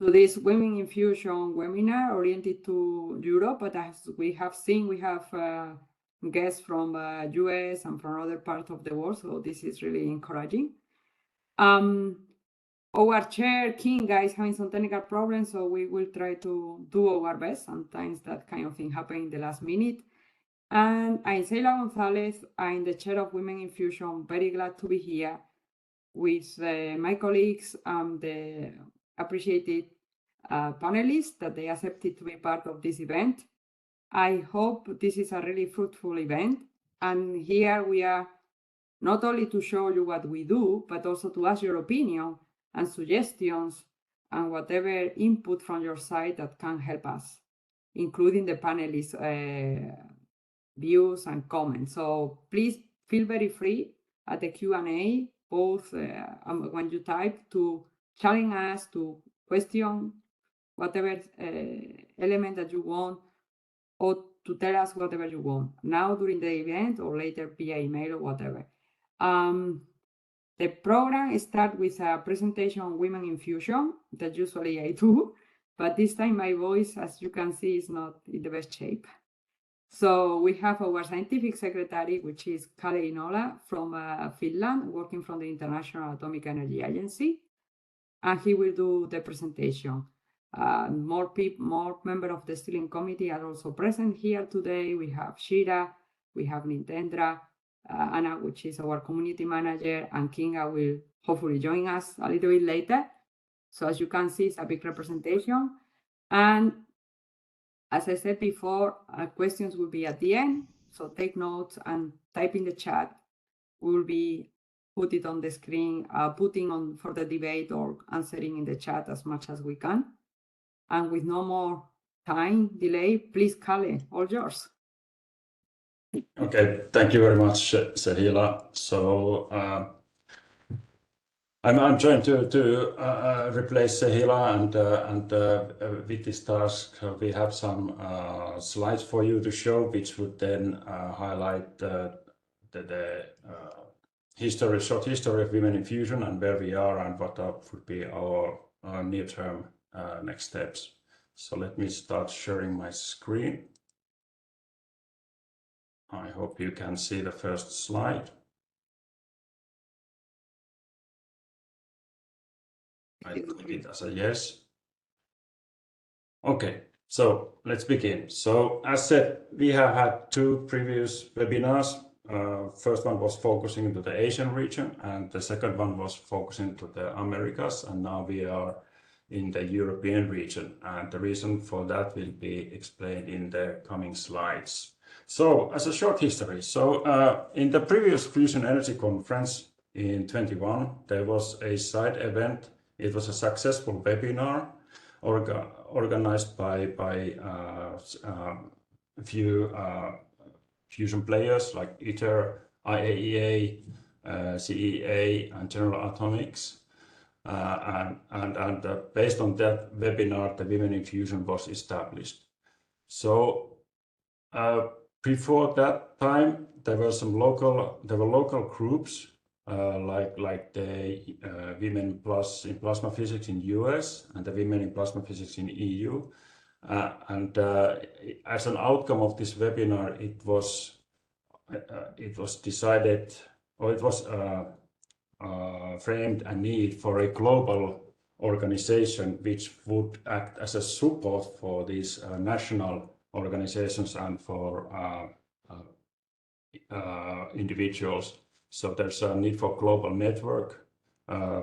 to this Women in Fusion webinar oriented to Europe, but as we have seen, we have guests from US and from other parts of the world, so this is really encouraging. Our chair, Kinga, is having some technical problems, so we will try to do our best. Sometimes that kind of thing happens in the last minute. And I'm Sehila Gonzalez. I'm the chair of Women in Fusion. Very glad to be here with my colleagues and the appreciated panelists that they accepted to be part of this event. I hope this is a really fruitful event. And here we are not only to show you what we do, but also to ask your opinion and suggestions and whatever input from your side that can help us, including the panelists' views and comments. So please feel very free at the Q&A, both when you type, to challenge us, to question whatever element that you want, or to tell us whatever you want, now during the event or later via email or whatever. The program starts with a presentation on Women in Fusion that usually I do, but this time my voice, as you can see, is not in the best shape. So we have our scientific secretary, which is Kalle HEINOLA from Finland, working from the International Atomic Energy Agency, and he will do the presentation. More members of the steering committee are also present here today. We have Shira, we have Nintendra, Anna, which is our community manager, and Kinga will hopefully join us a little bit later. So as you can see, it's a big representation. And as I said before, questions will be at the end. So take notes and type in the chat. We will be put it on the screen, putting on for the debate or answering in the chat as much as we can. And with no more time delay, please, Kalle, all yours. Okay, thank you very much, Sehila. So I'm trying to replace Sehila, and with this task, we have some slides for you to show, which would then highlight the short history of Women in Fusion and where we are and what would be our near-term next steps. So let me start sharing my screen. I hope you can see the first slide. I click it as a yes. Okay, so let's begin. So as said, we have had two previous webinars. First one was focusing into the Asian region, and the second one was focusing to the Americas, and now we are in the European region, and the reason for that will be explained in the coming slides. So as a short history, so in the previous Fusion Energy Conference in 21, there was a side event. It was a successful webinar organized by a few fusion players like ITER, IAEA, CEA, and General Atomics. And based on that webinar, the Women in Fusion was established. So before that time, there were local groups like the Women in Plasma Physics in US and the Women in Plasma Physics in EU. And as an outcome of this webinar, it was decided, or it was framed a need for a global organization which would act as a support for these national organizations and for individuals. So there's a need for global network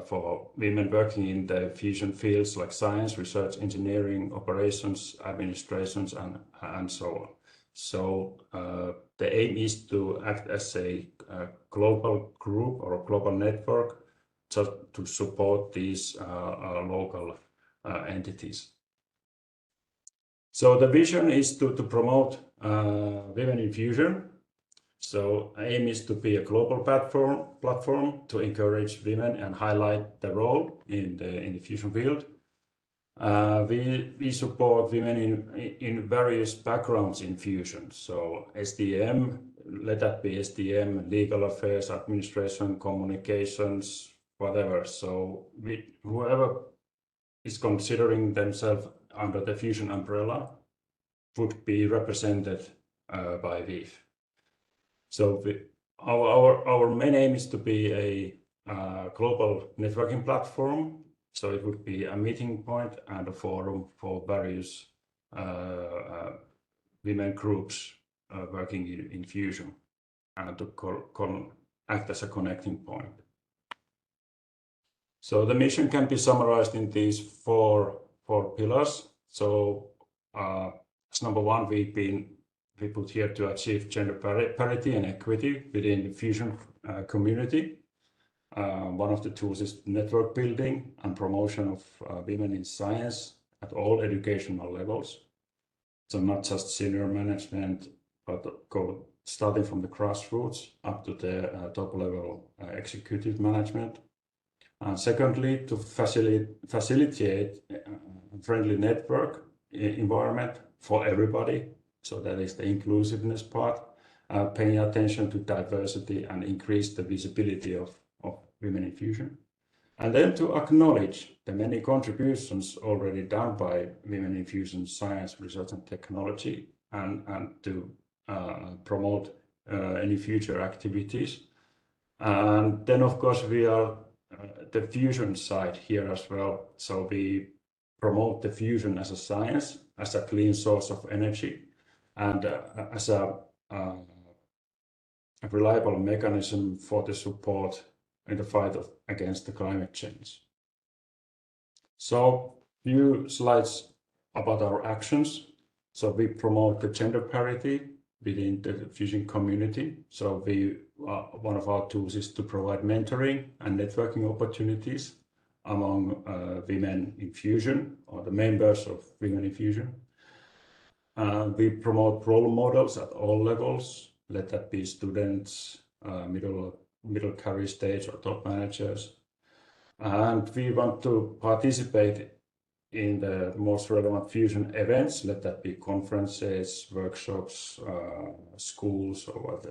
for women working in the fusion fields like science, research, engineering, operations, administrations, and so on. So the aim is to act as a global group or a global network just to support these local entities. So the vision is to promote Women in Fusion. So aim is to be a global platform to encourage women and highlight the role in the fusion field. We support women in various backgrounds in fusion. So STM, let that be STM, legal affairs, administration, communications, whatever. So whoever is considering themselves under the fusion umbrella would be represented by WiF. So our main aim is to be a global networking platform. So it would be a meeting point and a forum for various women groups working in fusion, and to act as a connecting point. So the mission can be summarized in these four pillars. So as number one, we put here to achieve gender parity and equity within the fusion community. One of the tools is network building and promotion of women in science at all educational levels. So not just senior management, but starting from the grassroots up to the top level executive management. And secondly, to facilitate a friendly network environment for everybody. So that is the inclusiveness part, paying attention to diversity and increase the visibility of women in fusion. And then to acknowledge the many contributions already done by women in fusion science, research and technology, and to promote any future activities. And then of course we are the fusion side here as well. So we promote the fusion as a science, as a clean source of energy, and as a reliable mechanism for the support in the fight against the climate change. So few slides about our actions. So we promote the gender parity within the fusion community. So one of our tools is to provide mentoring and networking opportunities among women in fusion, or the members of women in fusion. We promote role models at all levels, let that be students, middle career stage, or top managers. And we want to participate in the most relevant fusion events, let that be conferences, workshops, schools, or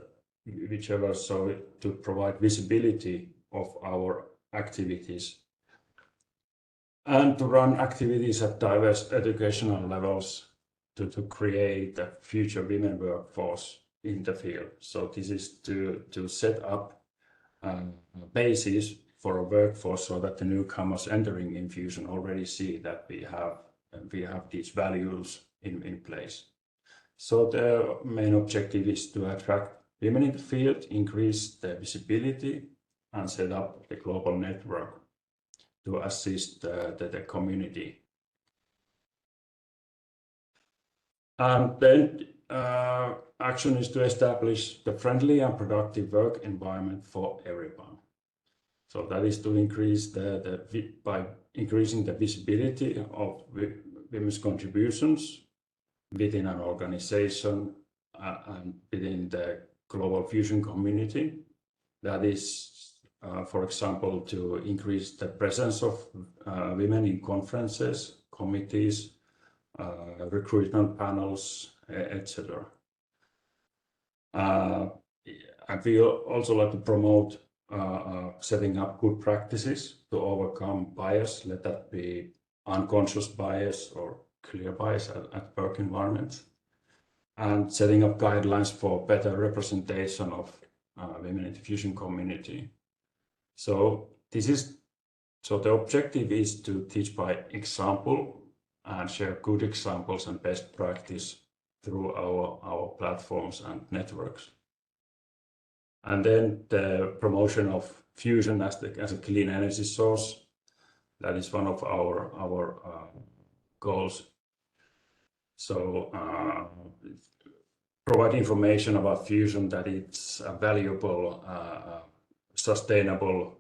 whichever, so to provide visibility of our activities. And to run activities at diverse educational levels to create a future women workforce in the field. So this is to set up a basis for a workforce so that the newcomers entering in fusion already see that we have these values in place. So the main objective is to attract women in the field, increase the visibility, and set up the global network to assist the community. And then action is to establish the friendly and productive work environment for everyone. So that is to increase by increasing the visibility of women's contributions within an organization and within the global fusion community. That is, for example, to increase the presence of women in conferences, committees, recruitment panels, etc. And we also like to promote setting up good practices to overcome bias, let that be unconscious bias or clear bias at work environments, and setting up guidelines for better representation of women in the fusion community. So the objective is to teach by example and share good examples and best practice through our platforms and networks. And then the promotion of fusion as a clean energy source, that is one of our goals. So provide information about fusion, that it's a valuable, sustainable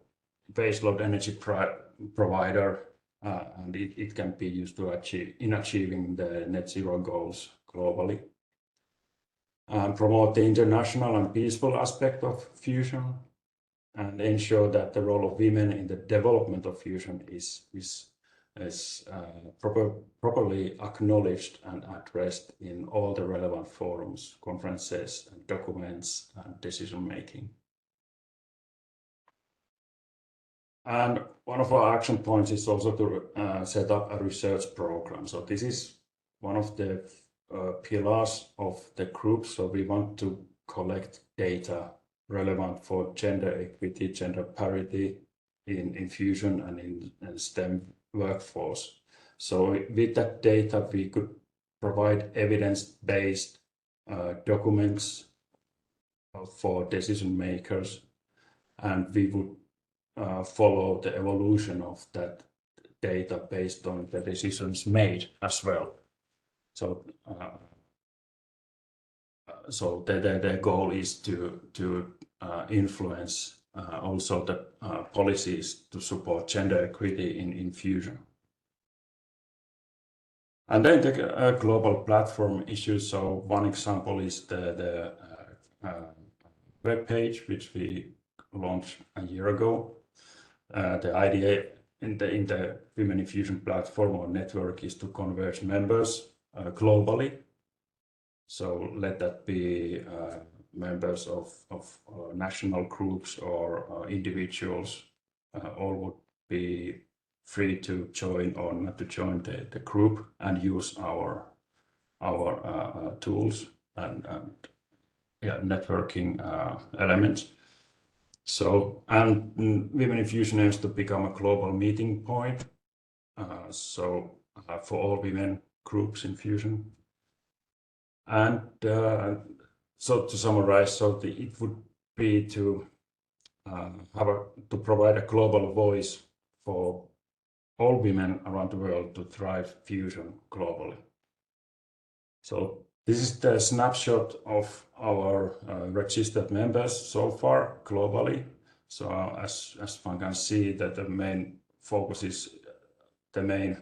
baseload energy provider, and it can be used to achieving the net zero goals globally. And promote the international and peaceful aspect of fusion, and ensure that the role of women in the development of fusion is properly acknowledged and addressed in all the relevant forums, conferences, and documents, and decision making. And one of our action points is also to set up a research program. So this is one of the pillars of the group. So we want to collect data relevant for gender equity, gender parity in fusion and in STEM workforce. So with that data, we could provide evidence-based documents for decision makers, and we would follow the evolution of that data based on the decisions made as well. So, the goal is to influence also the policies to support gender equity in fusion. And then the global platform issues. So one example is the web page, which we launched a year ago. The idea in the Women in Fusion platform or network is to converge members globally. So let that be members of national groups or individuals. All would be free to join or not to join the group and use our tools and networking elements. So, and Women in Fusion aims to become a global meeting point. For all women groups in fusion. And so to summarize, so it would be to provide a global voice for all women around the world to drive fusion globally. So this is the snapshot of our registered members so far globally. So as one can see, that the main focus is the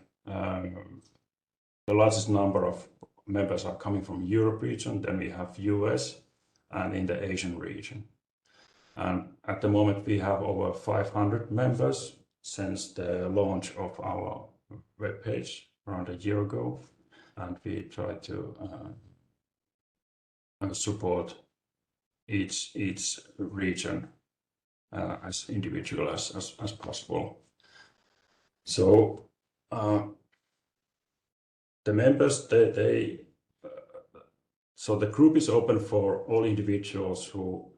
largest number of members are coming from Europe region. Then we have US and in the Asian region. And at the moment we have over 500 members since the launch of our webpage around a year ago. And we try to support each region as individual as possible. So the members, so the group is open for all individuals who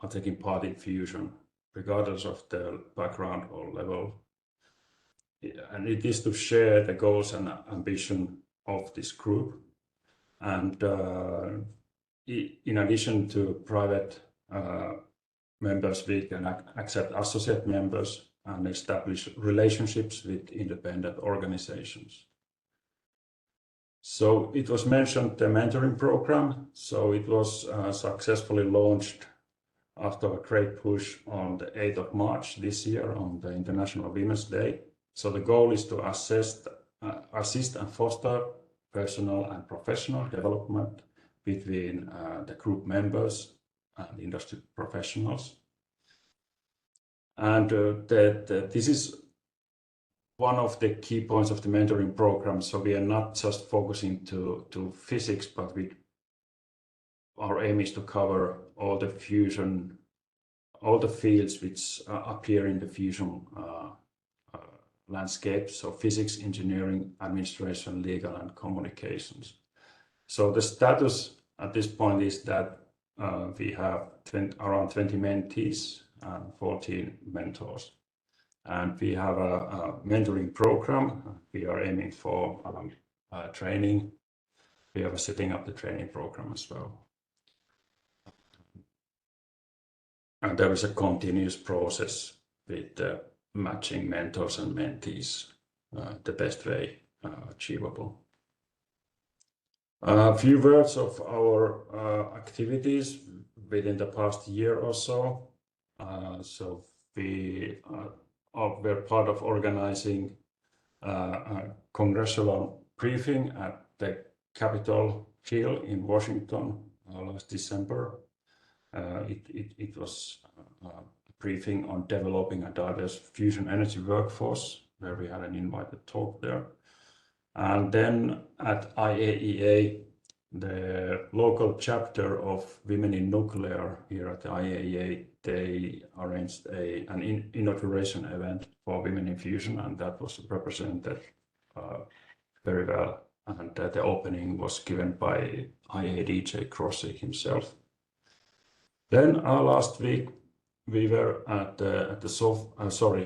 are taking part in fusion, regardless of their background or level. And it is to share the goals and ambition of this group. And in addition to private members, we can accept associate members and establish relationships with independent organizations. So it was mentioned the mentoring program. So it was successfully launched after a great push on the 8th of March this year on the International Women's Day. So the goal is to assist and foster personal and professional development between the group members and industry professionals. And this is one of the key points of the mentoring program. So we are not just focusing to physics, but our aim is to cover all the fusion, all the fields which appear in the fusion landscape. So physics, engineering, administration, legal, and communications. So the status at this point is that we have around 20 mentees and 14 mentors. And we have a mentoring program. We are aiming for training. We are setting up the training program as well. And there is a continuous process with matching mentors and mentees the best way achievable. A few words of our activities within the past year or so. So we're part of organizing a congressional briefing at the Capitol Hill in Washington last December. It was a briefing on developing a diverse fusion energy workforce, where we had an invited talk there. And then at IAEA, the local chapter of Women in Nuclear here at the IAEA they arranged an inauguration event for Women in Fusion, and that was represented very well. And the opening was given by IADJ Grossi himself. Then last week we were at the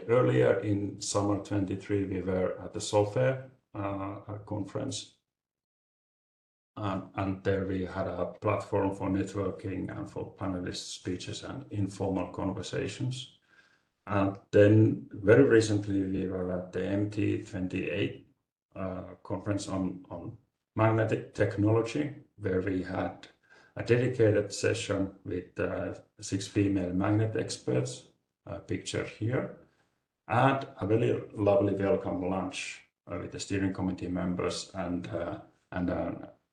earlier in summer 23 we were at the Solfair conference, and there we had a platform for networking and for panelist speeches and informal conversations. And then very recently we were at the MT28 conference on magnetic technology, where we had a dedicated session with 6 female magnet experts, pictured here, and a very lovely welcome lunch with the steering committee members and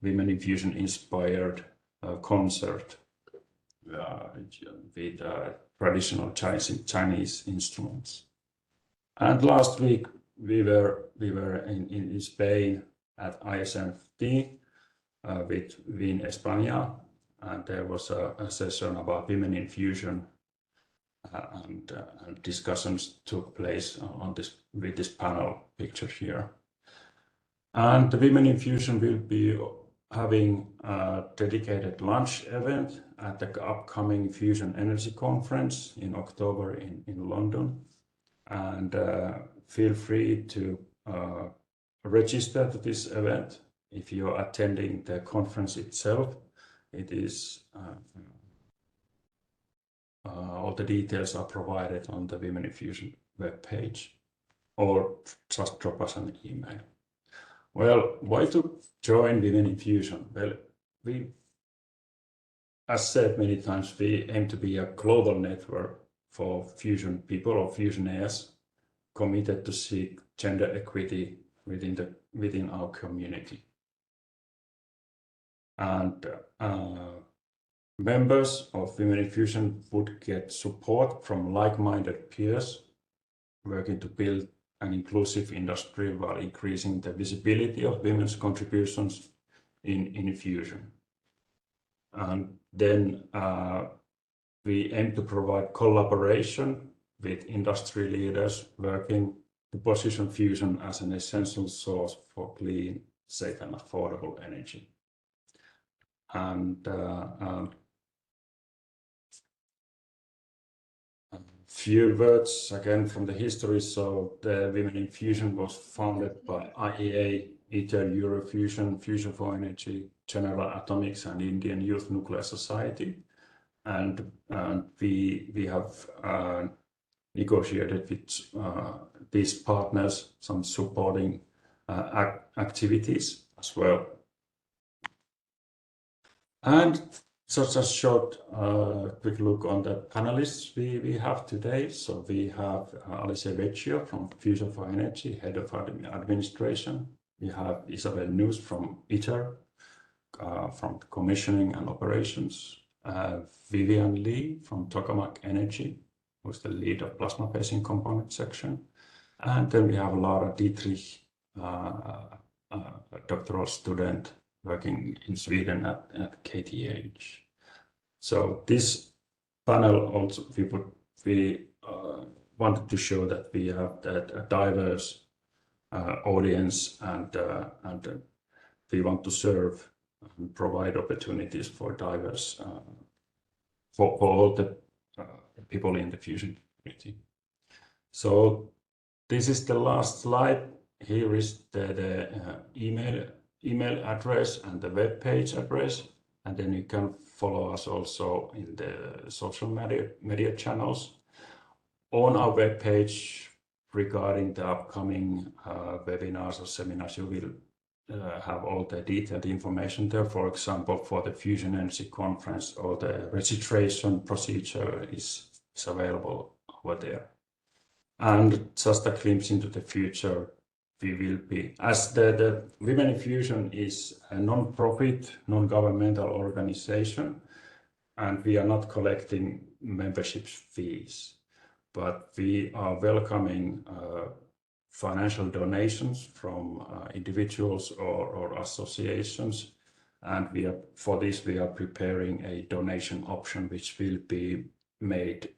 Women in Fusion inspired concert with traditional Chinese instruments. And last week we were in Spain at ISMT with WiN España, and there was a session about Women in Fusion, and discussions took place on with this panel pictured here. And the Women in Fusion will be having a dedicated lunch event at the upcoming Fusion Energy Conference in October in London. And feel free to register to this event if you're attending the conference itself. It is all the details are provided on the Women in Fusion webpage, or just drop us an email. Well, why to join Women in Fusion? Well, we, as said many times, we aim to be a global network for fusion people or fusionaires committed to seek gender equity within our community. And members of Women in Fusion would get support from like-minded peers working to build an inclusive industry while increasing the visibility of women's contributions in fusion. And then we aim to provide collaboration with industry leaders working to position fusion as an essential source for clean, safe and affordable energy. And few words again from the history. So the Women in Fusion was founded by IEA, ITER, Eurofusion, Fusion for Energy, General Atomics and Indian Youth Nuclear Society. And we have negotiated with these partners some supporting activities as well. And just a short quick look on the panelists we have today. So we have Alessia VECCHIO from Fusion for Energy, Head of Administration. We have Isabel from ITER, from Commissioning and Operations. Vivian Lee from Tokamak Energy, who's the lead of Plasma Phasing Component section. And then we have Laura DITTRICH, a doctoral student working in Sweden at KTH. So this panel also, we wanted to show that we have a diverse audience, and we want to serve and provide opportunities for diverse, for all the people in the fusion community. So this is the last slide. Here is the email address and the web page address, and then you can follow us also in the social media channels. On our web page regarding the upcoming webinars or seminars, you will have all the detailed information there. For example, for the Fusion Energy Conference, or the registration procedure is available over there. And just a glimpse into the future, we will be, as the Women in Fusion is a non-profit, non-governmental organization, and we are not collecting membership fees, but we are welcoming financial donations from individuals or associations, and for this we are preparing a donation option which will be made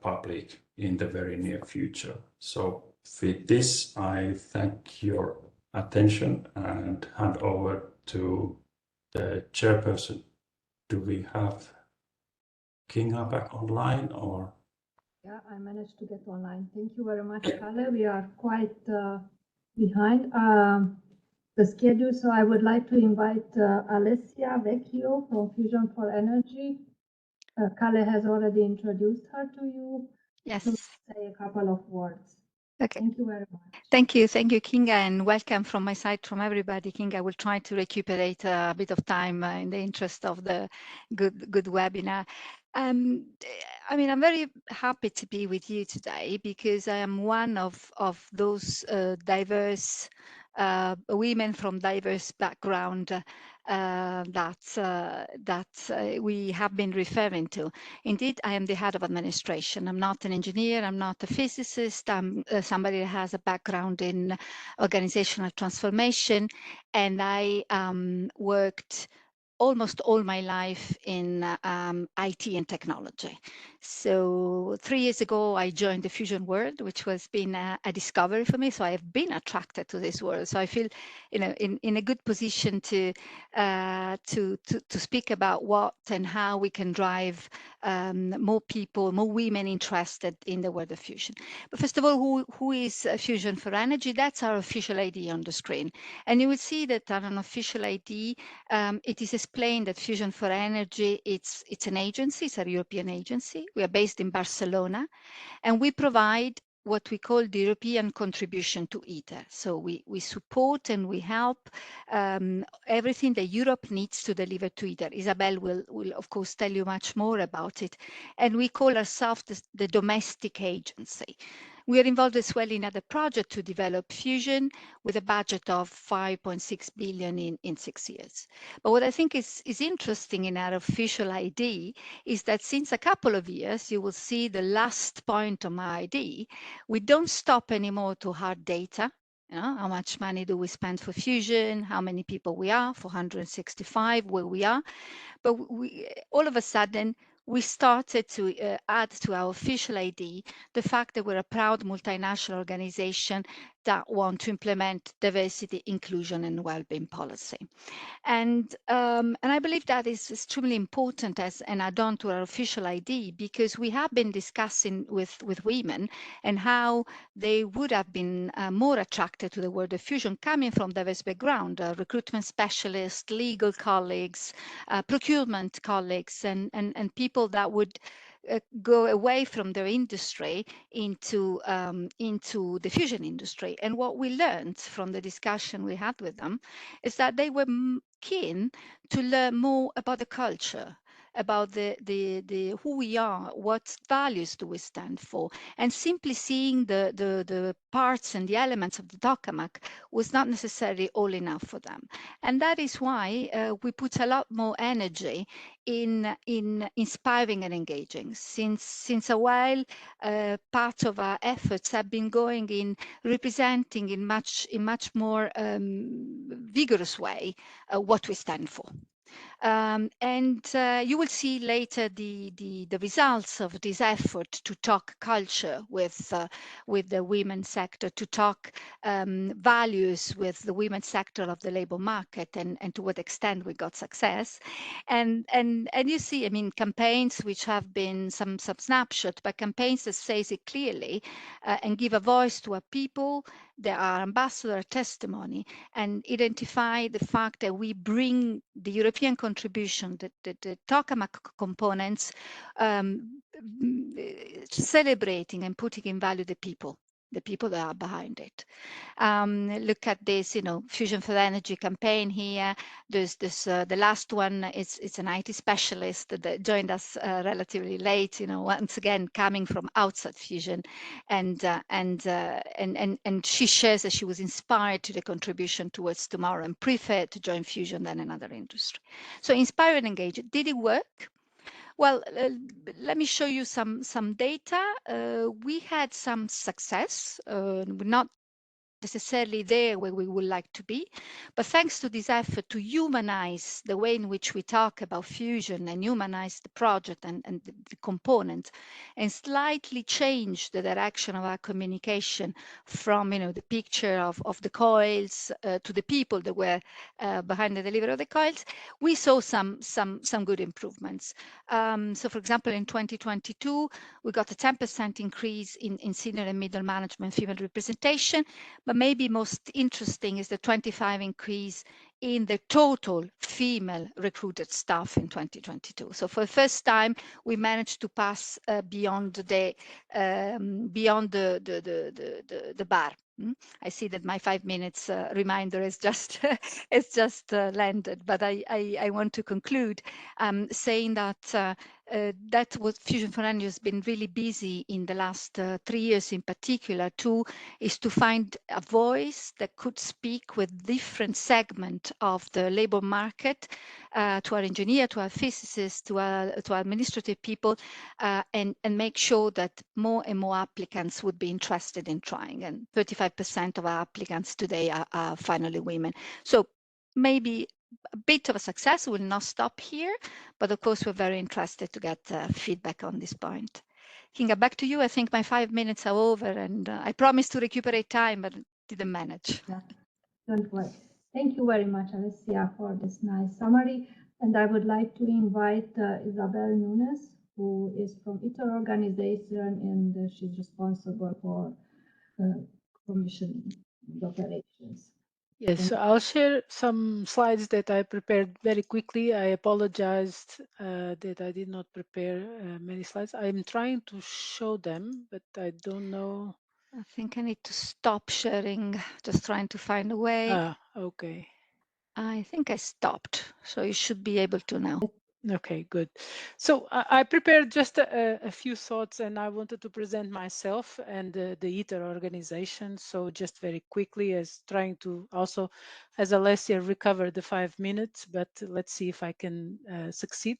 public in the very near future. So with this, I thank your attention and hand over to the chairperson. Do we have Kinga back online or? Yeah, I managed to get online. Thank you very much, Kalle. We are quite behind the schedule, so I would like to invite Alessia VECCHIO from Fusion for Energy. Kalle has already introduced her to you. Yes. To say a couple of words. Okay. Thank you very much. Thank you, Kinga, and welcome from my side, from everybody. Kinga, I will try to recuperate a bit of time in the interest of the good webinar. I mean, I'm very happy to be with you today because I am one of those diverse women from diverse background that we have been referring to. Indeed, I am the head of administration. I'm not an engineer. I'm not a physicist. I'm somebody that has a background in organizational transformation, and I worked almost all my life in IT and technology. So 3 years ago, I joined the Fusion world, which has been a discovery for me. So I have been attracted to this world. So I feel, you know, in a good position to speak about what and how we can drive more people, more women interested in the world of fusion. But first of all, who is Fusion for Energy? That's our official ID on the screen. And you will see that on an official ID, it is explained that Fusion for Energy, it's an agency, it's a European agency. We are based in Barcelona, and we provide what we call the European contribution to ITER. So we support and we help everything that Europe needs to deliver to ITER. Isabel will of course tell you much more about it. And we call ourselves the domestic agency. We are involved as well in other projects to develop fusion with a budget of 5.6 billion in 6 years. But what I think is interesting in our official ID is that since a couple of years, you will see the last point on my ID, we don't stop anymore to hard data. You know, how much money do we spend for fusion? How many people we are? 465, where we are. But all of a sudden, we started to add to our official ID the fact that we're a proud multinational organization that want to implement diversity, inclusion, and well-being policy. And I believe that is extremely important as an add-on to our official ID, because we have been discussing with women and how they would have been more attracted to the world of fusion coming from diverse background, recruitment specialists, legal colleagues, procurement colleagues, and people that would go away from their industry into the fusion industry. And what we learned from the discussion we had with them is that they were keen to learn more about the culture, about the who we are, what values do we stand for, and simply seeing the parts and the elements of the Tokamak was not necessarily all enough for them. And that is why we put a lot more energy in inspiring and engaging. Since a while, part of our efforts have been going in representing in much more vigorous way what we stand for. You will see later the results of this effort to talk culture with the women's sector, to talk values with the women's sector of the labor market, and to what extent we got success. And you see, I mean, campaigns which have been some snapshot, but campaigns that says it clearly and give a voice to our people. There are ambassador testimony and identify the fact that we bring the European contribution, the Tokamak components, celebrating and putting in value the people that are behind it. Look at this, you know, Fusion for Energy campaign here. There's this, the last one, it's an IT specialist that joined us relatively late, you know, once again, coming from outside Fusion. And she shares that she was inspired to the contribution towards tomorrow and preferred to join Fusion than another industry. So inspire and engage. Did it work? Well, let me show you some data. We had some success, not necessarily there where we would like to be. But thanks to this effort to humanize the way in which we talk about fusion and humanize the project and the components, and slightly change the direction of our communication from the picture of the coils to the people that were behind the delivery of the coils, we saw some good improvements. So for example, in 2022, we got a 10% increase in senior and middle management female representation, but maybe most interesting is the 25 increase in the total female recruited staff in 2022. So for the first time, we managed to pass beyond the bar. I see that my 5 minutes reminder is just it's just landed, but I want to conclude saying that that what Fusion for Energy has been really busy in the last 3 years in particular too, is to find a voice that could speak with different segment of the labor market, to our engineer, to our physicists, to our administrative people, and make sure that more and more applicants would be interested in trying. And 35% of our applicants today are finally women. So maybe a bit of a success. Will not stop here, but of course we're very interested to get feedback on this point. Kinga, back to you. I think my 5 minutes are over, and I promised to recuperate time, but didn't manage. Yeah, don't worry. Thank you very much, Alessia, for this nice summary. And I would like to invite Isabel NUNES, who is from ITER organization, and she's responsible for commissioning the operations. Yes, so I'll share some slides that I prepared very quickly. I apologized that I did not prepare many slides. I'm trying to show them, but I don't know. I think I need to stop sharing, just trying to find a way. Okay. I think I stopped, so you should be able to now. Okay, good. So I prepared just a few thoughts, and I wanted to present myself and the ITER organization. So just very quickly, as trying to also, as Alessia, recover the 5 minutes, but let's see if I can succeed.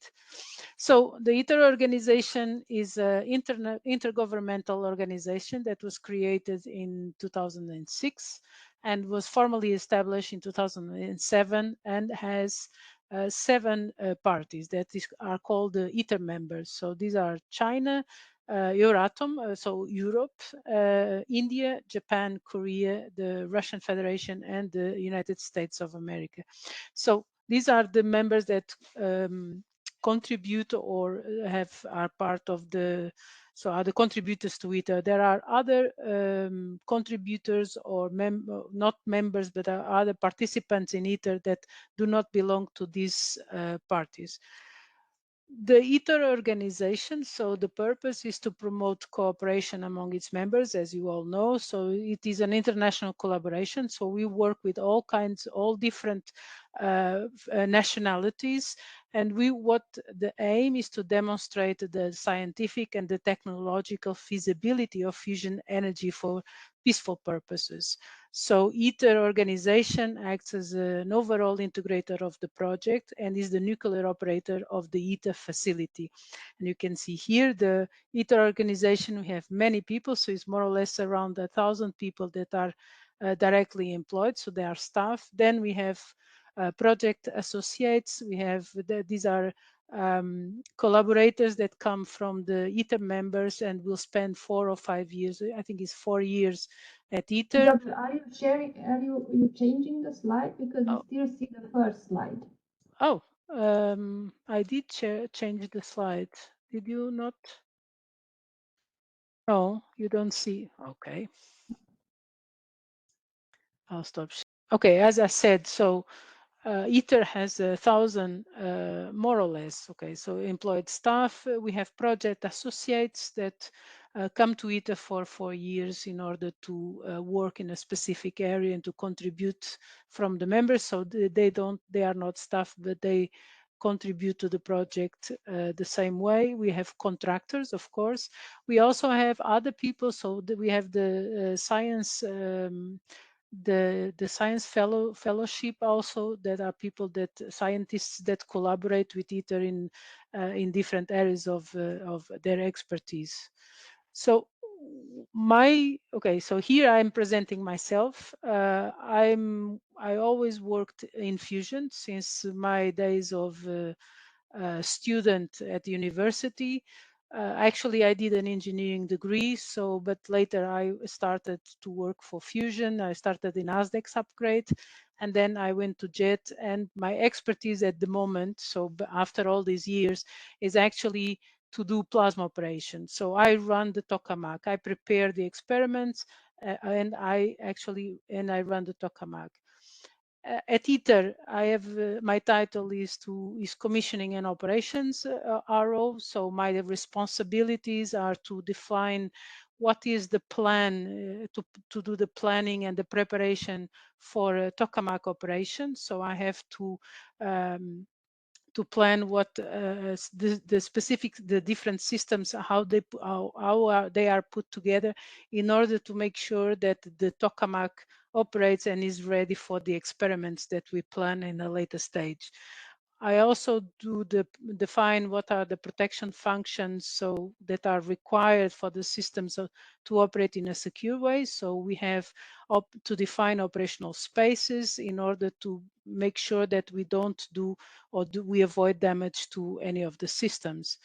So the ITER organization is an intergovernmental organization that was created in 2006 and was formally established in 2007 and has 7 parties that are called the ITER members. So these are China, Euratom, so Europe, India, Japan, Korea, the Russian Federation, and the United States of America. So these are the members that contribute or are part of the, so are the contributors to ITER. There are other contributors or not members, but are other participants in ITER that do not belong to these parties. The ITER organization, so the purpose is to promote cooperation among its members, as you all know. So it is an international collaboration. So we work with all different nationalities, and what the aim is to demonstrate the scientific and the technological feasibility of fusion energy for peaceful purposes. So ITER organization acts as an overall integrator of the project and is the nuclear operator of the ITER facility. And you can see here the ITER organization, we have many people, so it's more or less around 1,000 people that are directly employed, so they are staff. Then we have project associates, we have, these are collaborators that come from the ITER members and will spend 4 or 5 years, I think it's 4 years at ITER. Are you sharing, are you changing the slide? Because you still see the first slide. Oh, I did change the slide. Did you not? No, you don't see. Okay. I'll stop. Okay, as I said, so ITER has 1,000 more or less. Okay, so employed staff. We have project associates that come to ITER for 4 years in order to work in a specific area and to contribute from the members. So they are not staff, but they contribute to the project the same way. We have contractors, of course. We also have other people. So we have the science. The science fellowship also, that are people that scientists that collaborate with ITER in different areas of their expertise. So so here I'm presenting myself. I always worked in fusion since my days of student at university. Actually, I did an engineering degree, but later I started to work for fusion. I started in ASDEX upgrade, and then I went to JET, and my expertise at the moment, after all these years, is actually to do plasma operations. So I run the Tokamak, I prepare the experiments, and I run the Tokamak. At ITER, I have my title is commissioning and operations RO. So my responsibilities are to define what is the plan to do the planning and the preparation for a Tokamak operation. So I have to plan what the different systems, how they are put together in order to make sure that the Tokamak operates and is ready for the experiments that we plan in a later stage. I also do define what are the protection functions that are required for the systems to operate in a secure way. So we have to define operational spaces in order to make sure that we don't do we avoid damage to any of the systems.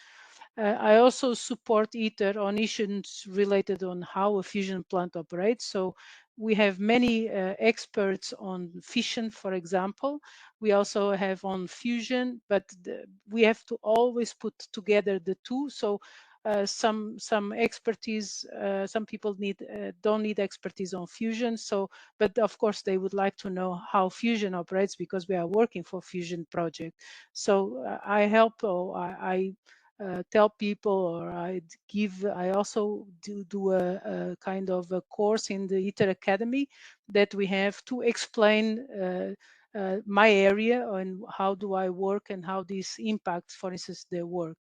I also support ITER on issues related on how a fusion plant operates. So we have many experts on fission, for example. We also have on fusion, but we have to always put together the two. So some expertise, some people don't need expertise on fusion. But of course they would like to know how fusion operates because we are working for fusion project. So I help, or I tell people, or I also do a kind of a course in the ITER Academy that we have to explain my area and how do I work and how this impacts, for instance, their work.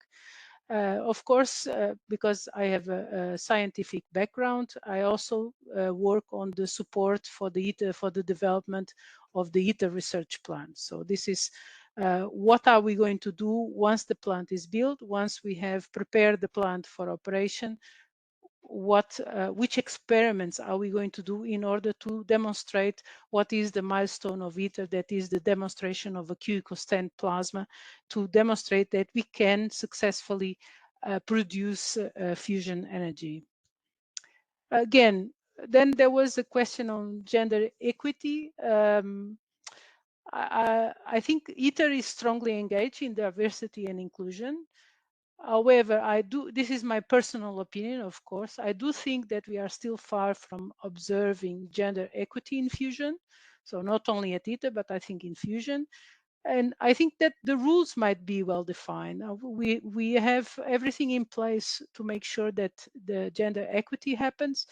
Of course, because I have a scientific background, I also work on the support for the ITER, for the development of the ITER research plan. So this is what are we going to do once the plant is built, once we have prepared the plant for operation, which experiments are we going to do in order to demonstrate what is the milestone of ITER, that is the demonstration of a Q=10 plasma, to demonstrate that we can successfully produce fusion energy. Again, then there was a question on gender equity. I think ITER is strongly engaged in diversity and inclusion. However, this is my personal opinion, of course, I do think that we are still far from observing gender equity in fusion. So not only at ITER, but I think in fusion. And I think that the rules might be well defined. We have everything in place to make sure that the gender equity happens.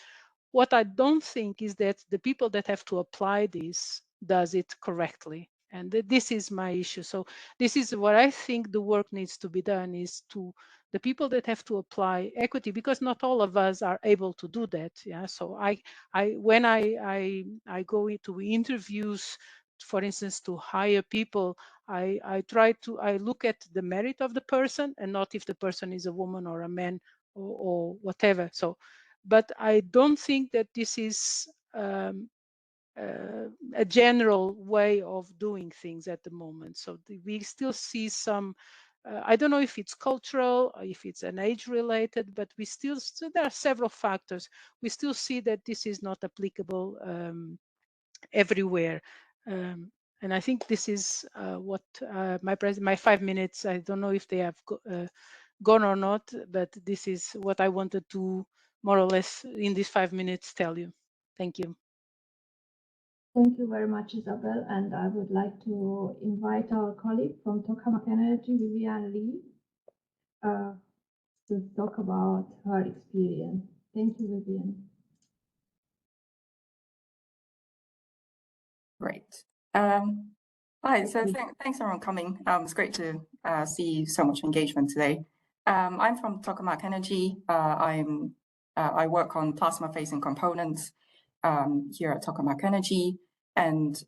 What I don't think is that the people that have to apply this does it correctly. And this is my issue. So this is what I think the work needs to be done, is to the people that have to apply equity, because not all of us are able to do that. Yeah. So when I go into interviews, for instance, to hire people, I look at the merit of the person and not if the person is a woman or a man or whatever. So, but I don't think that this is a general way of doing things at the moment. So we still see some, I don't know if it's cultural or if it's an age related, but so there are several factors. We still see that this is not applicable everywhere. And I think this is what my 5 minutes, I don't know if they have gone or not, but this is what I wanted to more or less in these 5 minutes tell you. Thank you. Thank you very much, Isabel. And I would like to invite our colleague from Tokamak Energy, Vivian Lee, to talk about her experience. Thank you, Vivian. Great. Hi, so thanks everyone coming. It's great to see so much engagement today. I'm from Tokamak Energy. I work on plasma facing components here at Tokamak Energy, and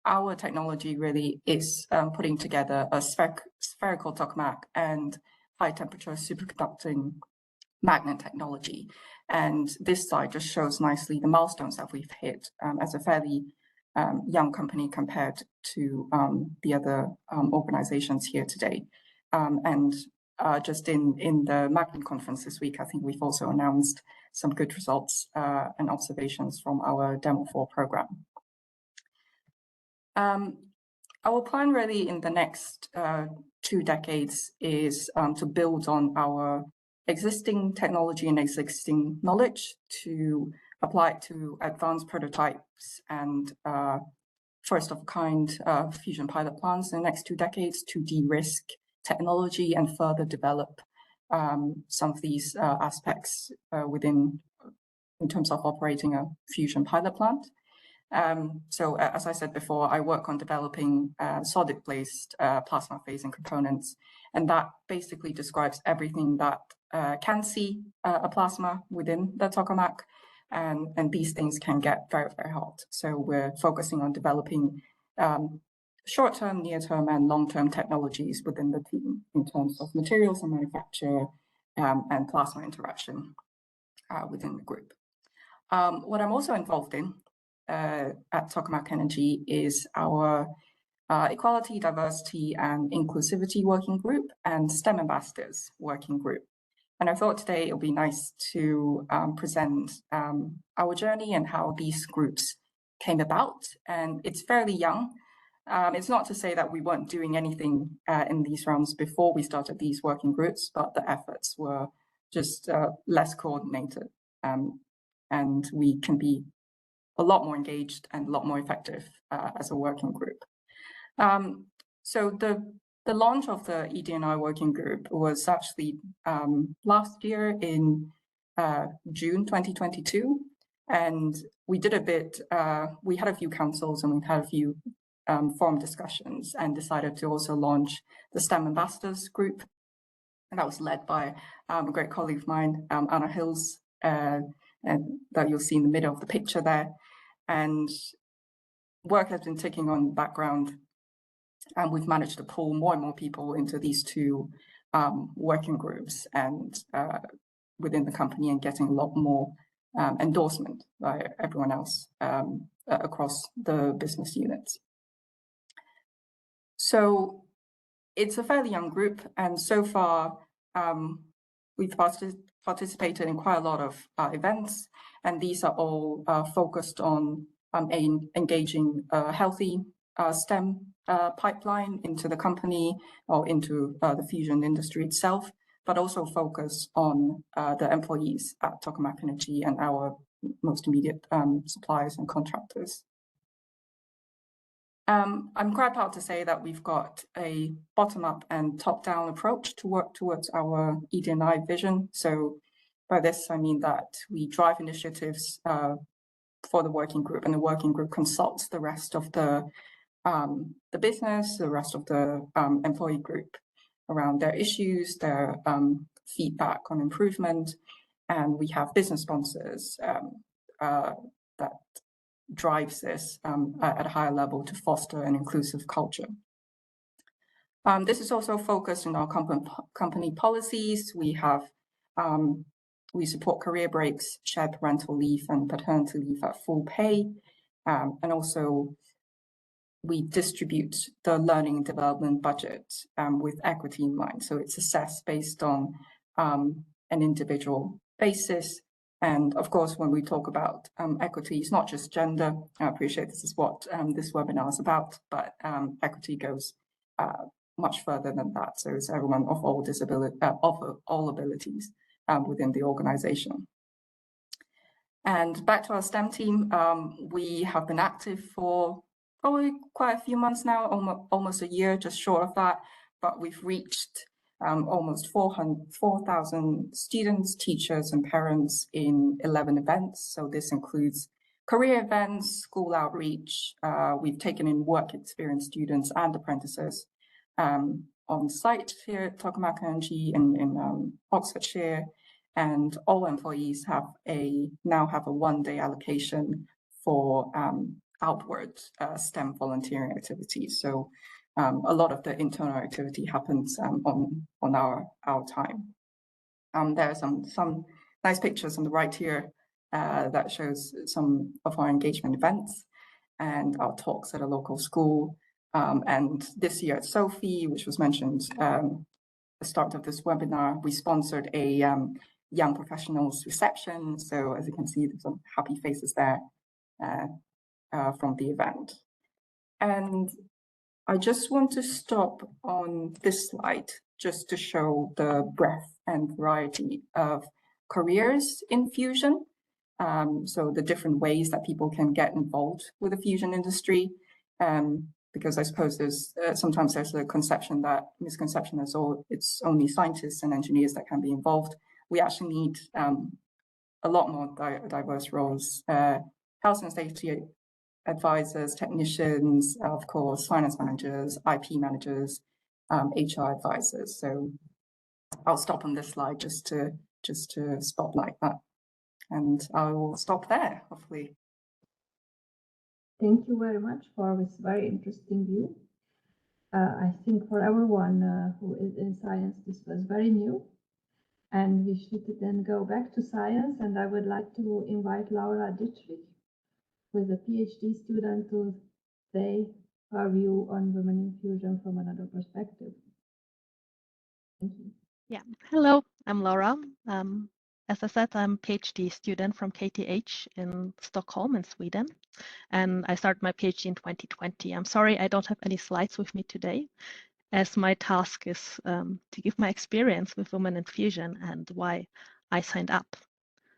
our technology really is putting together a spherical tokamak and high temperature superconducting magnet technology. And this slide just shows nicely the milestones that we've hit as a fairly young company compared to the other organizations here today. Just in the magnet conference this week, I think we've also announced some good results and observations from our Demo 4 program. Our plan really in the next 2 decades is to build on our existing technology and existing knowledge to apply it to advanced prototypes and first-of-kind fusion pilot plants in the next 2 decades to de-risk technology and further develop some of these aspects in terms of operating a fusion pilot plant. So as I said before, I work on developing solid-placed plasma-phasing components, and that basically describes everything that can see a plasma within the tokamak, and these things can get very, very hot. So we're focusing on developing short-term, near-term, and long-term technologies within the team in terms of materials and manufacture and plasma interaction within the group. What I'm also involved in at Tokamak Energy is our Equality, Diversity, and Inclusivity Working Group and STEM Ambassadors Working Group. And I thought today it would be nice to present our journey and how these groups came about. And it's fairly young. It's not to say that we weren't doing anything in these realms before we started these working groups, but the efforts were just less coordinated. And we can be a lot more engaged and a lot more effective as a working group. So the launch of the ED&I working group was actually last year in June 2022. And we did a bit, we had a few councils and we had a few forum discussions and decided to also launch the STEM Ambassadors group. And that was led by a great colleague of mine, Anna Hills, and that you'll see in the middle of the picture there. And work has been ticking on background, and we've managed to pull more and more people into these 2 working groups and within the company, and getting a lot more endorsement by everyone else across the business units. So it's a fairly young group, and so far we've participated in quite a lot of events, and these are all focused on engaging a healthy STEM pipeline into the company or into the fusion industry itself, but also focus on the employees at Tokamak Energy and our most immediate suppliers and contractors. I'm quite proud to say that we've got a bottom-up and top-down approach to work towards our ED&I vision. So by this, I mean that we drive initiatives for the working group, and the working group consults the rest of the business, the rest of the employee group around their issues, their feedback on improvement. And we have business sponsors that drives this at a higher level to foster an inclusive culture. This is also focused on our company policies. We have we support career breaks, shared parental leave, and paternity leave at full pay, and also we distribute the learning and development budget with equity in mind. So it's assessed based on an individual basis. And of course, when we talk about equity, it's not just gender. I appreciate this is what this webinar is about, but equity goes much further than that. So it's everyone of all disability, of all abilities within the organization. And back to our STEM team, we have been active for probably quite a few months now, almost a year, just short of that, but we've reached almost 4,000 students, teachers, and parents in 11 events. So this includes career events, school outreach. We've taken in work experience students and apprentices on site here at Tokamak Energy in Oxfordshire, and all employees now have a one-day allocation for outward STEM volunteering activities. So a lot of the internal activity happens on our time. There are some nice pictures on the right here that shows some of our engagement events and our talks at a local school. And this year at Sophie, which was mentioned at the start of this webinar, we sponsored a young professionals reception. So as you can see, there's some happy faces there from the event. And I just want to stop on this slide just to show the breadth and variety of careers in fusion. So the different ways that people can get involved with the fusion industry. Because I suppose there's sometimes there's a misconception that it's only scientists and engineers that can be involved. We actually need a lot more diverse roles, health and safety advisors, technicians, of course, finance managers, IP managers, HR advisors. So I'll stop on this slide just to spotlight that. And I will stop there, hopefully. Thank you very much for this very interesting view. I think for everyone who is in science, this was very new. And we should then go back to science. And I would like to invite Laura Dittrich, who is a PhD student, to say her view on women in fusion from another perspective. Thank you. Yeah, hello, I'm Laura. As I said, I'm a PhD student from KTH in Stockholm in Sweden, and I started my PhD in 2020. I'm sorry I don't have any slides with me today, as my task is to give my experience with women in fusion and why I signed up.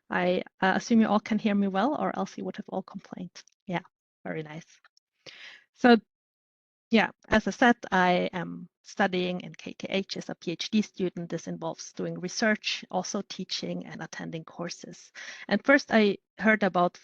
I assume you all can hear me well, or else you would have all complained. Yeah, very nice. So yeah, as I said, I am studying in KTH as a PhD student. This involves doing research, also teaching and attending courses. And first I heard about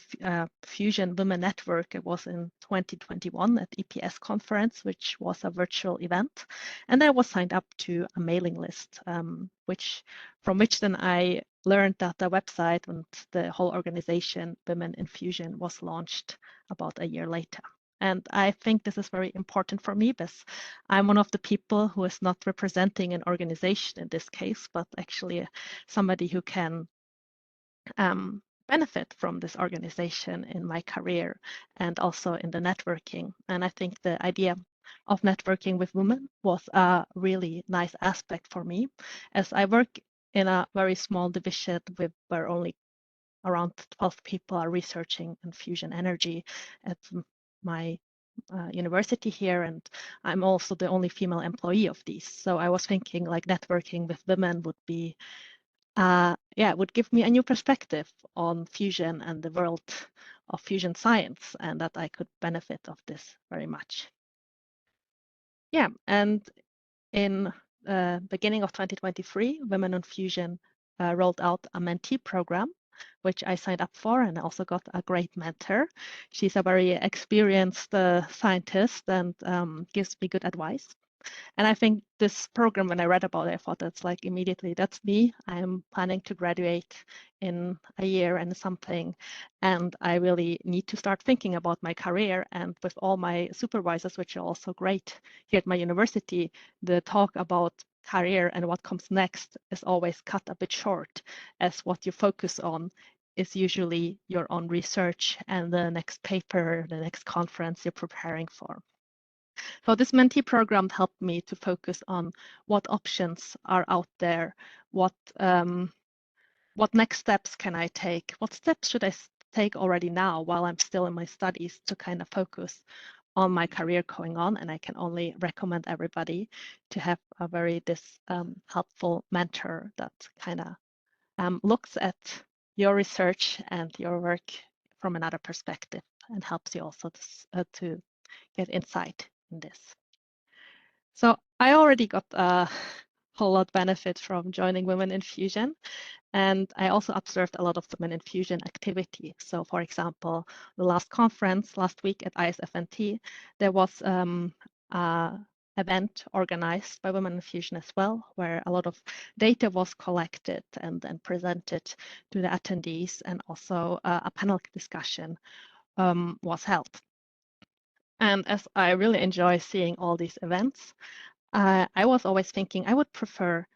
Fusion Women Network. It was in 2021 at EPS conference, which was a virtual event. And I was signed up to a mailing list, from which then I learned that the website and the whole organization, Women in Fusion, was launched about a year later. And I think this is very important for me because I'm one of the people who is not representing an organization in this case, but actually somebody who can benefit from this organization in my career and also in the networking. And I think the idea of networking with women was a really nice aspect for me, as I work in a very small division where only around 12 people are researching in fusion energy at my university here, and I'm also the only female employee of these. So I was thinking like networking with women would be, would give me a new perspective on fusion and the world of fusion science, and that I could benefit of this very much. Yeah, and in beginning of 2023, Women in Fusion rolled out a mentee program, which I signed up for, and I also got a great mentor. She's a very experienced scientist and gives me good advice. And I think this program, when I read about it, I thought that's like immediately, that's me. I'm planning to graduate in a year and something, and I really need to start thinking about my career. And with all my supervisors, which are also great here at my university, the talk about career and what comes next is always cut a bit short, as what you focus on is usually your own research and the next paper, the next conference you're preparing for. So this mentee program helped me to focus on what options are out there, what next steps can I take, what steps should I take already now while I'm still in my studies to kind of focus on my career going on. And I can only recommend everybody to have a very helpful mentor that kind of looks at your research and your work from another perspective and helps you also to get insight in this. So I already got a whole lot benefit from joining Women in Fusion, and I also observed a lot of Women in Fusion activity. So for example, the last conference last week at ISFNT, there was an event organized by Women in Fusion as well, where a lot of data was collected and then presented to the attendees, and also a panel discussion was held. And as I really enjoy seeing all these events, I was always thinking I would prefer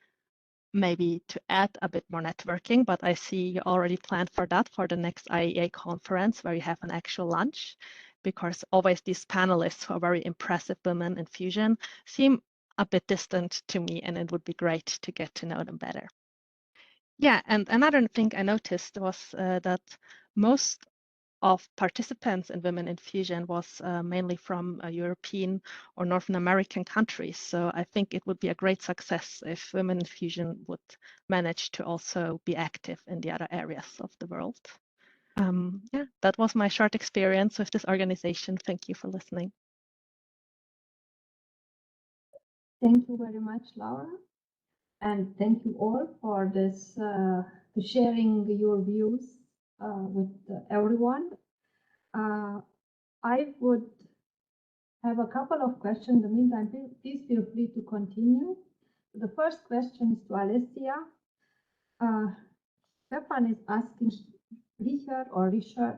maybe to add a bit more networking, but I see you already planned for that for the next IEA conference where you have an actual lunch, because always these panelists who are very impressive women in fusion seem a bit distant to me, and it would be great to get to know them better. Yeah, and another thing I noticed was that most of participants in Women in Fusion was mainly from European or North American countries. So I think it would be a great success if Women in Fusion would manage to also be active in the other areas of the world. Yeah, that was my short experience with this organization. Thank you for listening. Thank you very much, Laura. And thank you all for this, for sharing your views with everyone. I would have a couple of questions. In the meantime, please feel free to continue. The first question is to Alessia. Stefan is asking Richard,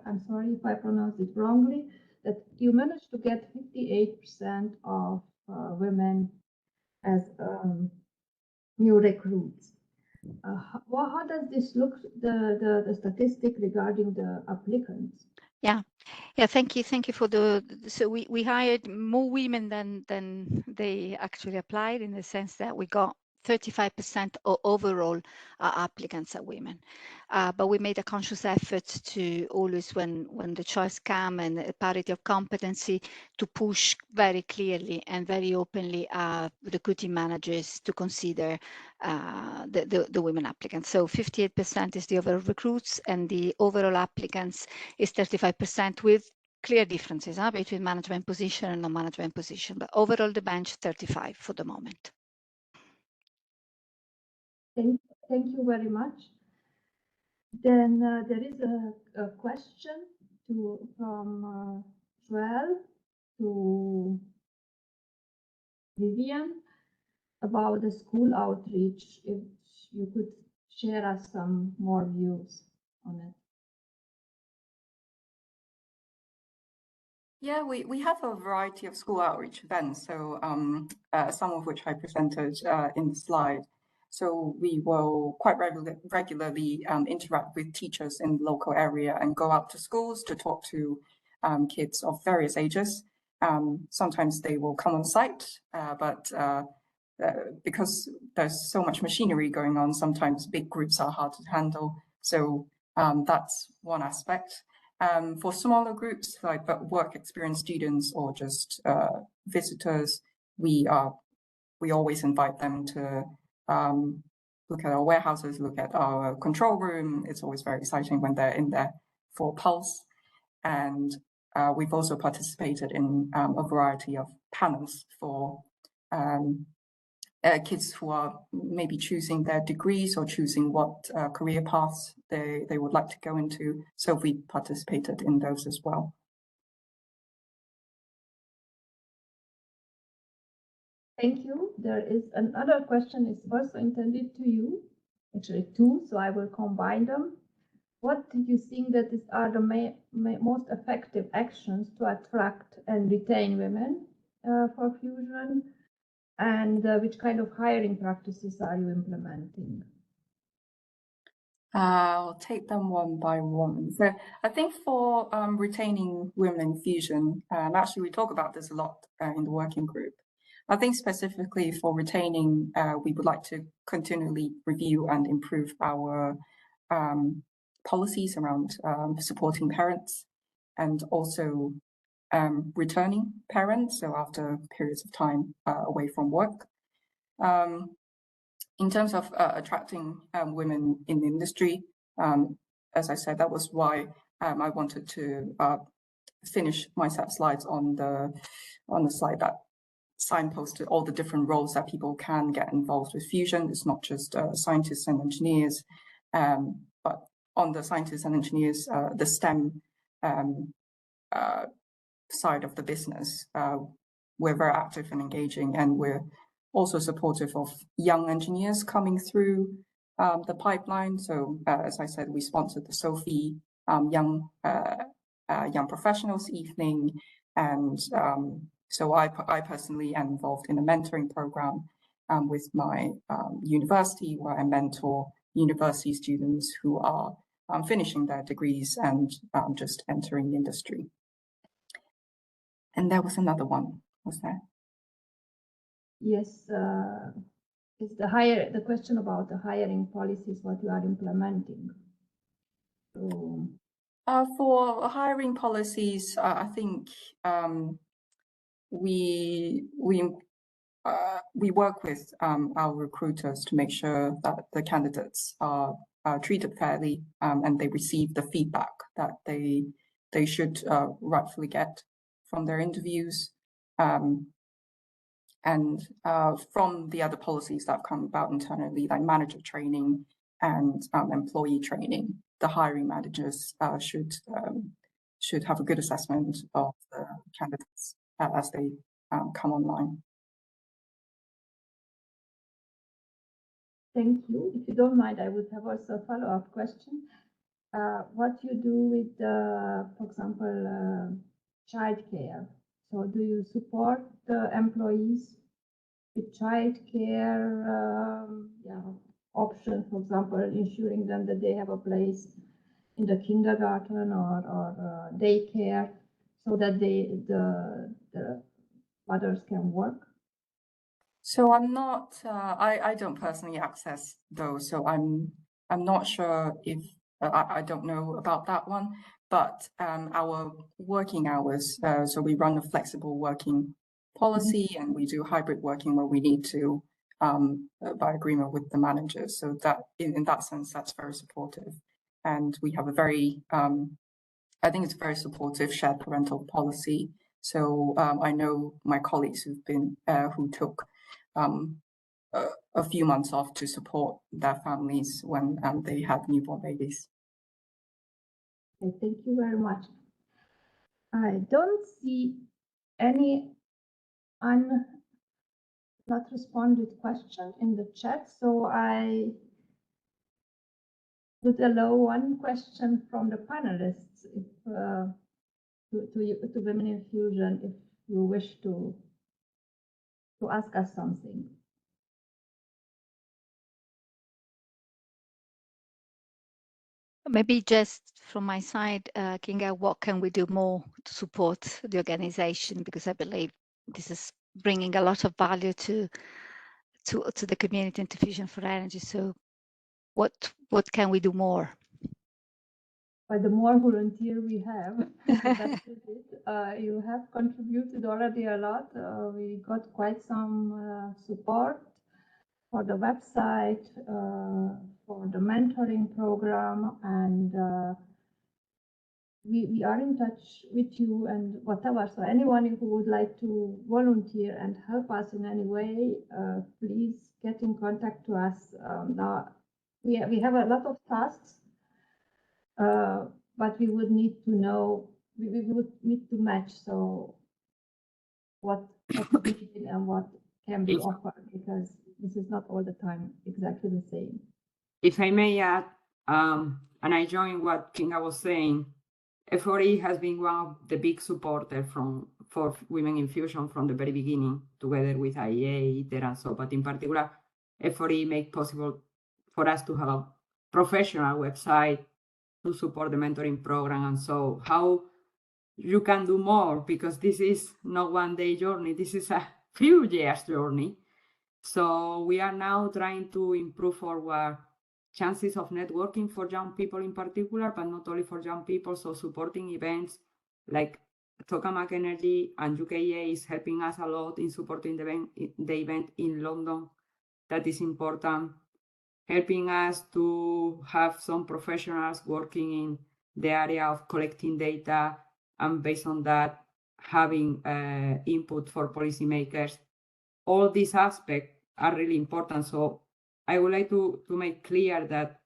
I'm sorry if I pronounce it wrongly, that you managed to get 58% of women as new recruits. How does this look, the statistic regarding the applicants? Yeah, thank you for so we hired more women than they actually applied, in the sense that we got 35% overall applicants are women, but we made a conscious effort to always, when the choice came and a parity of competency, to push very clearly and very openly recruiting managers to consider the women applicants. So 58% is the overall recruits, and the overall applicants is 35%, with clear differences between management position and non-management position, but overall the bench 35 for the moment. Thank you very much. Then there is a question from Joel to Vivian about the school outreach. If you could share us some more views on it. Yeah, we have a variety of school outreach events, so some of which I presented in the slide. So we will quite regularly interact with teachers in the local area and go out to schools to talk to kids of various ages. Sometimes they will come on site, but because there's so much machinery going on, sometimes big groups are hard to handle. So that's one aspect. For smaller groups, like work experience students or just visitors, we always invite them to look at our warehouses, look at our control room. It's always very exciting when they're in there for Pulse. And we've also participated in a variety of panels for kids who are maybe choosing their degrees or choosing what career paths they would like to go into. So we participated in those as well. Thank you. There is another question, is also intended to you, actually two, so I will combine them. What do you think that are the most effective actions to attract and retain women for fusion? And which kind of hiring practices are you implementing? I'll take them one by one. So I think for retaining women in fusion, actually we talk about this a lot in the working group. I think specifically for retaining, we would like to continually review and improve our policies around supporting parents, and also returning parents, so after periods of time away from work. In terms of attracting women in the industry, as I said, that was why I wanted to finish my set of slides on the slide that signposted all the different roles that people can get involved with fusion. It's not just scientists and engineers, but on the scientists and engineers, the STEM side of the business, we're very active and engaging, and we're also supportive of young engineers coming through the pipeline. So as I said, we sponsored the Sophie Young Professionals Evening, and so I personally am involved in a mentoring program with my university, where I mentor university students who are finishing their degrees and just entering industry. And there was another one, was there? Yes, it's the question about the hiring policies, what you are implementing. So, for hiring policies, I think we work with our recruiters to make sure that the candidates are treated fairly and they receive the feedback that they should rightfully get from their interviews. And from the other policies that come about internally, like manager training and employee training, the hiring managers should have a good assessment of the candidates as they come online. thank you. If you don't mind, I would have also a follow-up question. What you do with, for example, childcare? So do you support the employees with childcare options, for example, ensuring them that they have a place in the kindergarten or daycare, so that the mothers can work? So I'm not. I don't personally access those, so I'm not sure if I don't know about that one. But our working hours. So we run a flexible working policy, and we do hybrid working where we need to by agreement with the managers. So that in that sense, that's very supportive, and we have a very I think it's a very supportive shared parental policy. So I know my colleagues who've been who took a few months off to support their families when they had newborn babies. Okay, thank you very much. I don't see any not responded question in the chat, so I would allow one question from the panelists if, to Women in Fusion, if you wish to ask us something. Maybe just from my side, Kinga, what can we do more to support the organization? Because I believe this is bringing a lot of value to the community and to Fusion for Energy. So what can we do more? But the more volunteer we have, that's it. You have contributed already a lot. We got quite some support for the website, for the mentoring program, and we are in touch with you and whatever. So anyone who would like to volunteer and help us in any way, please get in contact to us. Now we have a lot of tasks, but we would need to know, we would need to match. So what needed and what can be offered, because this is not all the time exactly the same. If I may add, and I join what Kinga was saying, FORE has been one of the big supporters for Women in Fusion from the very beginning, together with IEA, ITER, and so. But in particular, FORE make possible for us to have a professional website to support the mentoring program, and so how you can do more, because this is not one day journey, this is a few years journey. So we are now trying to improve our chances of networking for young people in particular, but not only for young people. So supporting events like Tokamak Energy and UKEA is helping us a lot in supporting the event in London. That is important. Helping us to have some professionals working in the area of collecting data, and based on that, having input for policymakers. All these aspects are really important. So I would like to make clear that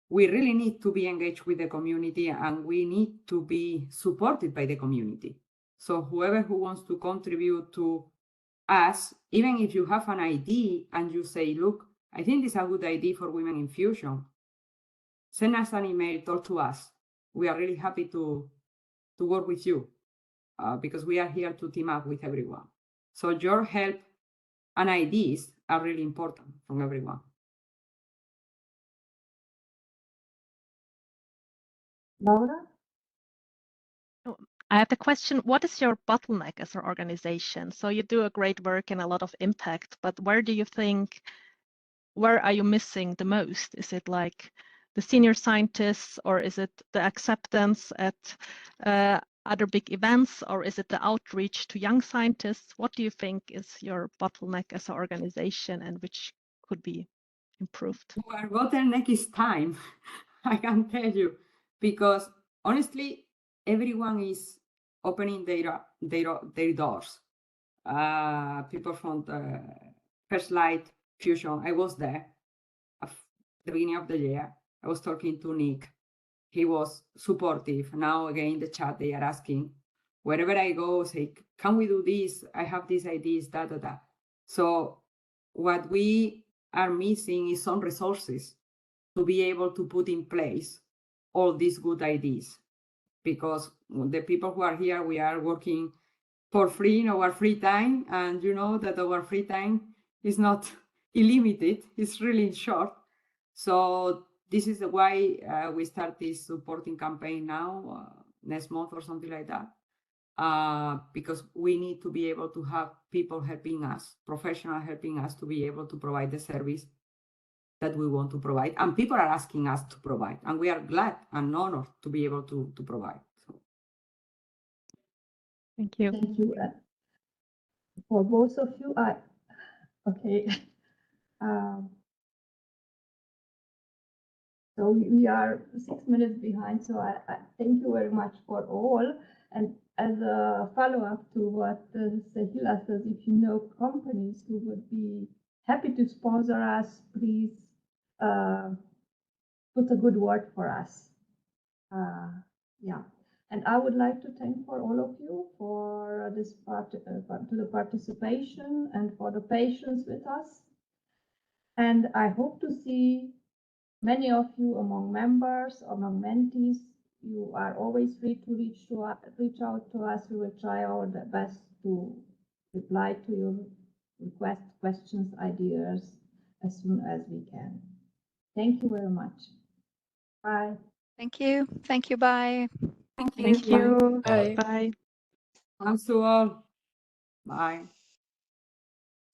we really need to be engaged with the community, and we need to be supported by the community. So whoever who wants to contribute to us, even if you have an idea and you say, look, I think this is a good idea for Women in Fusion, send us an email, talk to us. We are really happy to work with you because we are here to team up with everyone. So your help and ideas are really important from everyone. Laura? I have the question, what is your bottleneck as an organization? So you do a great work and a lot of impact, but where do you think, where are you missing the most? Is it like the senior scientists, or is it the acceptance at other big events, or is it the outreach to young scientists? What do you think is your bottleneck as an organization and which could be improved? Our bottleneck is time, I can tell you, because honestly, everyone is opening their doors. People from the First Light Fusion, I was there at the beginning of the year. I was talking to Nick. He was supportive. Now again, in the chat, they are asking, wherever I go, say, can we do this? I have these ideas, da, da, da. So what we are missing is some resources to be able to put in place all these good ideas. Because the people who are here, we are working for free in our free time. And you know that our free time is not unlimited, it's really short. So this is why we start this supporting campaign now, next month or something like that. Because we need to be able to have people helping us, professionals helping us to be able to provide the service that we want to provide. And people are asking us to provide. And we are glad and honored to be able to provide. So. Thank you. Thank you. For both of you, okay. So we are 6 minutes behind, so I thank you very much for all. And as a follow-up to what Sehila says, if you know companies who would be happy to sponsor us, please put a good word for us. Yeah. And I would like to thank for all of you for this to the participation and for the patience with us. And I hope to see many of you among members, among mentees. You are always free to reach out to us. We will try our best to reply to your requests, questions, ideas as soon as we can. Thank you very much. Bye. Thank you. Thank you. Bye. Thank you. Thank you. Bye. Bye. Thanks to all. Bye.